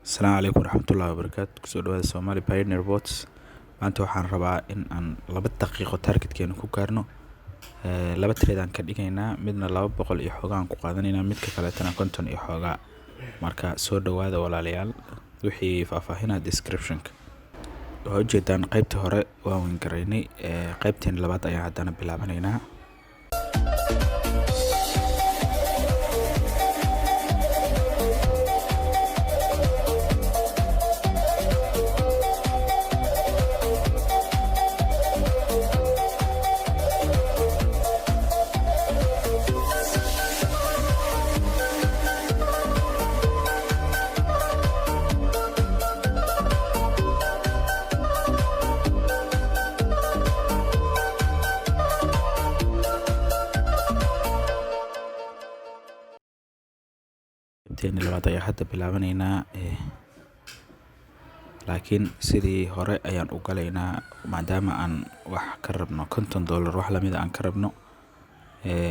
Asalaamu calaykum waraxmatullaahi wabarakaatu. Kusoo dhawaada Somali Pioneer Bots. Maanta waxaan rabaa in aan 2 daqiiqo targetkeena ku gaarno. Laba trade aan ka dhigaynaa, midna 200 iyo xoogaa aan ku qaadanaynaa, midka kaleetana 50 iyo xoogaa. Marka soo dhawaada walaalayaal, wixii faahfaahinaa description-ka. Waxaa ujeedaan qaybta hore waan weyn garaynay, qaybteen labaad ayaan haddana bilaabanaynaa. qaybteeni labaad ayaan hadda bilaabanaynaa, laakiin sidii hore ayaan u galaynaa maadaama aan wax ka rabno $50 wax lamid aan ka rabno,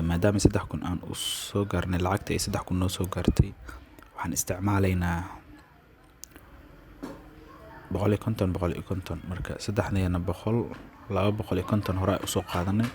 maadaama 3,000 aan u soo gaarnay, lacagta ay 3,000 noo soo gaartay, waxaan isticmaalaynaa 150 marka 3,100 250 hore u soo qaadanay